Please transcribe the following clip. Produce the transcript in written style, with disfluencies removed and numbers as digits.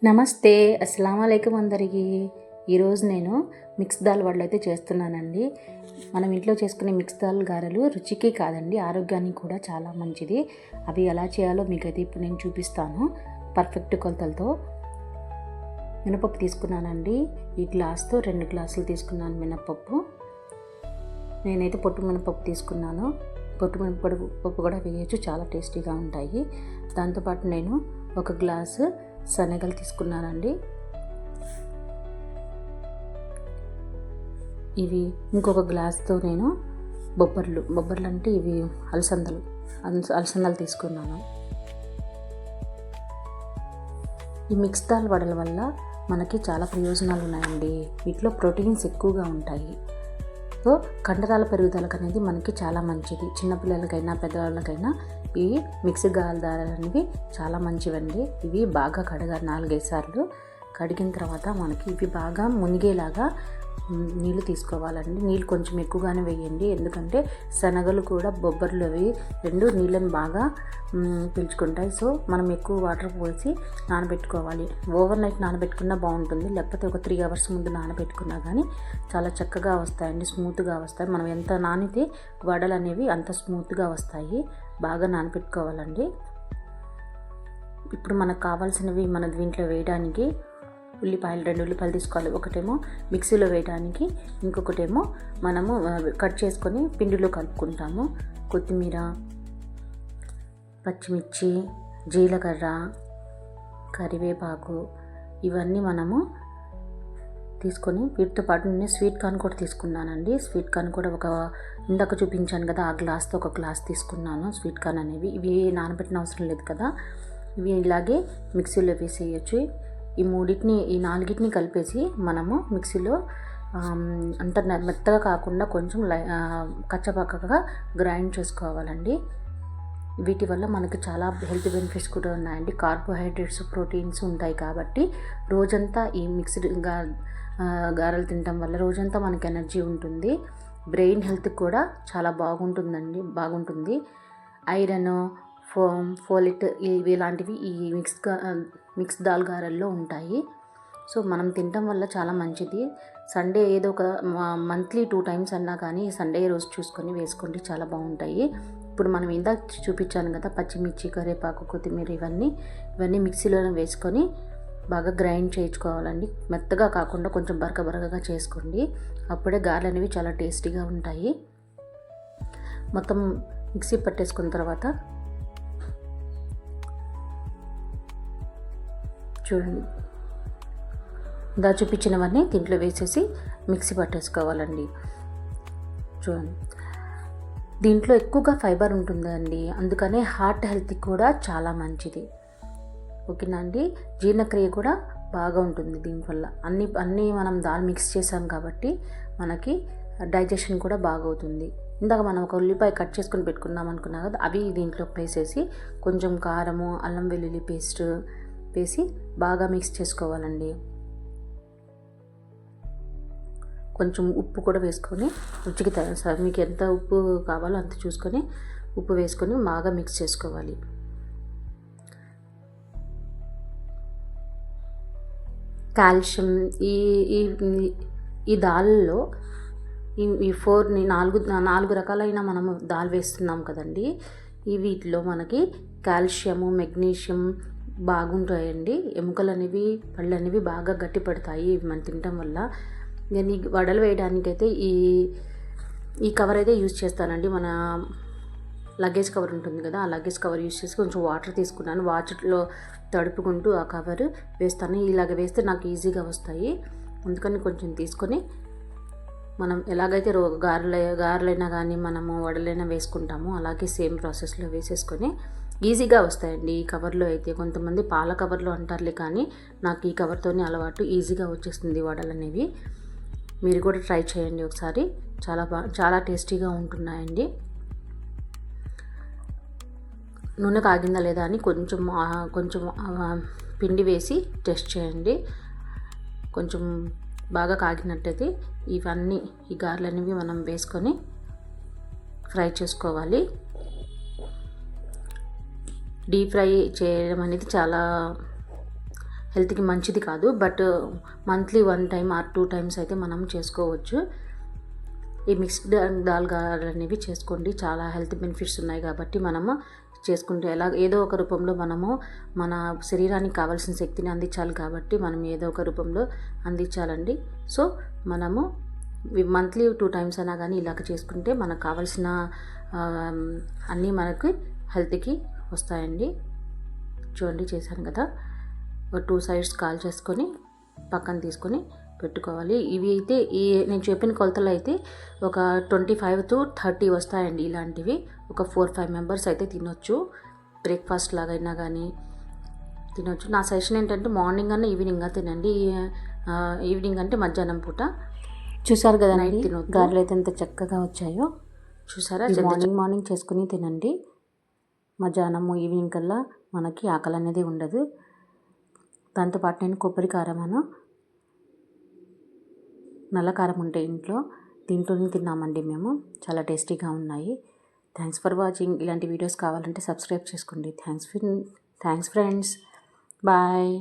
నమస్తే, అస్సలం వాలేకుమ్ అందరికీ. ఈరోజు నేను మిక్స్ దాల్ వడలు అయితే చేస్తున్నానండి. మనం ఇంట్లో చేసుకునే మిక్స్ దాల్ గారెలు రుచికి కాదండి, ఆరోగ్యానికి కూడా చాలా మంచిది. అవి ఎలా చేయాలో మీకైతే ఇప్పుడు నేను చూపిస్తాను. పర్ఫెక్ట్ కొలతలతో మినపప్పు తీసుకున్నానండి. ఈ గ్లాస్తో 2 గ్లాసులు తీసుకున్నాను మినపప్పు. నేనైతే పొట్టు మినపప్పు తీసుకున్నాను. పొట్టు మినపప్పు కూడా వేయచ్చు, చాలా టేస్టీగా ఉంటాయి. దాంతోపాటు నేను 1 గ్లాసు శనగలు తీసుకున్నానండి. ఇవి ఇంకొక గ్లాస్తో నేను బొబ్బర్లు అంటే ఇవి అలసందలు తీసుకున్నాను. ఈ మిక్స్ దాల్ వడల వల్ల మనకి చాలా ప్రయోజనాలు ఉన్నాయండి. వీటిలో ప్రోటీన్స్ ఎక్కువగా ఉంటాయి. సో కండరాల పెరుగుదలకు అనేది మనకి చాలా మంచిది. చిన్నపిల్లలకైనా పెద్దవాళ్ళకైనా ఈ మిక్సీ దాల్ అనేవి చాలా మంచివండి. ఇవి బాగా కడగాలి, 4-5 సార్లు కడిగిన తర్వాత మనకి ఇవి బాగా మునిగేలాగా నీళ్ళు తీసుకోవాలండి. నీళ్ళు కొంచెం ఎక్కువగానే వేయండి, ఎందుకంటే శనగలు కూడా బొబ్బర్లు అవి 2 నీళ్ళని బాగా పీల్చుకుంటాయి. సో మనం ఎక్కువ వాటర్ పోసి నానబెట్టుకోవాలి. ఓవర్ నైట్ నానబెట్టుకున్నా బాగుంటుంది, లేకపోతే ఒక 3 అవర్స్ ముందు నానబెట్టుకున్నా కానీ చాలా చక్కగా వస్తాయండి, స్మూత్గా వస్తాయి. మనం ఎంత నానితే వడలు అనేవి అంత స్మూత్గా వస్తాయి. బాగా నానబెట్టుకోవాలండి. ఇప్పుడు మనకు కావాల్సినవి మన దీంట్లో వేయడానికి 2 ఉల్లిపాయలు తీసుకోవాలి. ఒకటేమో మిక్సీలో వేయడానికి, ఇంకొకటేమో మనము కట్ చేసుకొని పిండిలో కలుపుకుంటాము. కొత్తిమీర, పచ్చిమిర్చి, జీలకర్ర, కరివేపాకు ఇవన్నీ మనము తీసుకొని, వీటితో పాటు నేను స్వీట్ కార్న్ కూడా తీసుకున్నానండి. స్వీట్ కార్న్ కూడా ఇందాక చూపించాను కదా, ఆ గ్లాస్తో 1 గ్లాస్ తీసుకున్నాను. స్వీట్ కార్న్ అనేవి ఇవి నానబెట్టిన అవసరం లేదు కదా, ఇవి ఇలాగే మిక్సీలో వేసేయచ్చు. ఈ 4టిని కలిపేసి మనము మిక్సీలో అంత మెత్తగా కాకుండా కొంచెం కచ్చపక్కగా గ్రైండ్ చేసుకోవాలండి. వీటి వల్ల మనకు చాలా హెల్త్ బెనిఫిట్స్ కూడా ఉన్నాయండి. కార్బోహైడ్రేట్స్, ప్రోటీన్స్ ఉంటాయి కాబట్టి రోజంతా ఈ మిక్స్డ్ గారెలు తినటం వల్ల రోజంతా మనకి ఎనర్జీ ఉంటుంది. బ్రెయిన్ హెల్త్ కూడా చాలా బాగుంటుంది. ఐరన్, ఫోలిట్ ఇలాంటివి ఈ మిక్స్ దాల్ గారెల్లో ఉంటాయి. సో మనం తినటం వల్ల చాలా మంచిది. సండే ఏదో ఒక మంత్లీ 2 టైమ్స్ అన్నా కానీ సండే రోజు చూసుకొని వేసుకోండి, చాలా బాగుంటాయి. ఇప్పుడు మనం ఇందాక చూపించాను కదా, పచ్చిమిర్చి, కరివేపాకు, కొత్తిమీర ఇవన్నీ మిక్సీలోనే వేసుకొని బాగా గ్రైండ్ చేయించుకోవాలండి. మెత్తగా కాకుండా కొంచెం బరకగా చేసుకోండి, అప్పుడే గారెలు అనేవి చాలా టేస్టీగా ఉంటాయి. మొత్తం మిక్సీ పట్టేసుకున్న తర్వాత చూడండి, చూపించినవన్నీ దీంట్లో వేసేసి మిక్సీ పట్టేసుకోవాలండి. చూడండి, దీంట్లో ఎక్కువగా ఫైబర్ ఉంటుందండి, అందుకనే హార్ట్ హెల్త్కి కూడా చాలా మంచిది. ఓకేనా అండి. జీర్ణక్రియ కూడా బాగా ఉంటుంది దీనివల్ల. అన్నీ మనం దాల్ మిక్స్ చేసాం కాబట్టి మనకి డైజెషన్ కూడా బాగవుతుంది. ఇందాక మనం 1 ఉల్లిపాయ కట్ చేసుకొని పెట్టుకున్నాం అనుకున్నాం కదా, అవి దీంట్లోకి వేసేసి కొంచెం కారము, అల్లం వెల్లుల్లి పేస్ట్ వేసి బాగా మిక్స్ చేసుకోవాలండి. కొంచెం ఉప్పు కూడా వేసుకొని రుచికి మీకు ఎంత ఉప్పు కావాలో అంత చూసుకొని ఉప్పు వేసుకొని బాగా మిక్స్ చేసుకోవాలి. కాల్షియం ఈ దాల్లో ఈ 4 రకాలైన మనము దాల్ వేస్తున్నాం కదండి, వీటిలో మనకి కాల్షియము, మెగ్నీషియం బాగుంటాయండి. ఎముకలు అనేవి, పళ్ళు అనేవి బాగా గట్టిపడతాయి మనం తినటం వల్ల. నేను ఈ వడలు వేయడానికైతే ఈ కవర్ అయితే యూజ్ చేస్తానండి. మన లగేజ్ కవర్ ఉంటుంది కదా, ఆ లగేజ్ కవర్ యూజ్ చేసి కొంచెం వాటర్ తీసుకున్నాను. వాటర్లో తడుపుకుంటూ ఆ కవర్ వేస్తాను. ఇలాగ వేస్తే నాకు ఈజీగా వస్తాయి, అందుకని కొంచెం తీసుకొని మనం ఎలాగైతే గారెలైనా కానీ మనము వడలైనా వేసుకుంటామో అలాగే సేమ్ ప్రాసెస్లో వేసేసుకొని ఈజీగా వస్తాయండి. ఈ కవర్లో అయితే కొంతమంది పాల కవర్లో అంటారులే, కానీ నాకు ఈ కవర్తోనే అలవాటు, ఈజీగా వచ్చేస్తుంది వడలు అనేవి. మీరు కూడా ట్రై చేయండి ఒకసారి, చాలా టేస్టీగా ఉంటున్నాయండి. నూనె కాగిందా లేదా అని కొంచెం పిండి వేసి టెస్ట్ చేయండి. కొంచెం బాగా కాగినట్టయితే ఈ గారెలు అనేవి మనం వేసుకొని ఫ్రై చేసుకోవాలి. డీప్ ఫ్రై చేయడం అనేది చాలా హెల్త్కి మంచిది కాదు. But monthly 1 time or 2 times అయితే మనం చేసుకోవచ్చు. ఈ మిక్స్డ్ దాల్ గారెలు అనేవి చేసుకోండి. చాలా హెల్త్ బెనిఫిట్స్ ఉన్నాయి కాబట్టి మనము చేసుకుంటే ఏదో ఒక రూపంలో మనము మన శరీరానికి కావాల్సిన శక్తిని అందించాలి కాబట్టి మనం ఏదో ఒక రూపంలో అందించాలండి. సో మనము మంత్లీ 2 టైమ్స్ అయినా కానీ ఇలాగ చేసుకుంటే మనకు కావాల్సిన అన్నీ మనకు హెల్త్కి వస్తాయండి. చూడండి చేశాను కదా. 2 సైడ్స్ కాల్ చేసుకొని పక్కన తీసుకొని పెట్టుకోవాలి. ఇవి అయితే నేను చెప్పిన కొలతలు అయితే ఒక 25 to 30 వస్తాయండి. ఇలాంటివి ఒక 4-5 మెంబర్స్ అయితే తినొచ్చు. బ్రేక్ఫాస్ట్ లాగైనా కానీ తినొచ్చు. నా సజెషన్ ఏంటంటే మార్నింగ్ అన్న ఈవినింగ్ తినండి. ఈవినింగ్ అంటే మధ్యాహ్నం పూట. చూసారు కదా నైట్ తినొద్దు. గారెలు అయితే ఎంత చక్కగా వచ్చాయో చూసారా. మార్నింగ్ చేసుకుని తినండి. మధ్యాహ్నం ఈవినింగ్ కల్లా మనకి ఆకలి అనేది ఉండదు. దాంతోపాటు నేను కొబ్బరి కారమను నల్ల కారం ఉంటే దీంట్లోనే తిన్నామండి మేము. చాలా టేస్టీగా ఉన్నాయి. Thanks for watching. ఇలాంటి వీడియోస్ కావాలంటే సబ్స్క్రైబ్ చేసుకోండి. Thanks friends. బాయ్.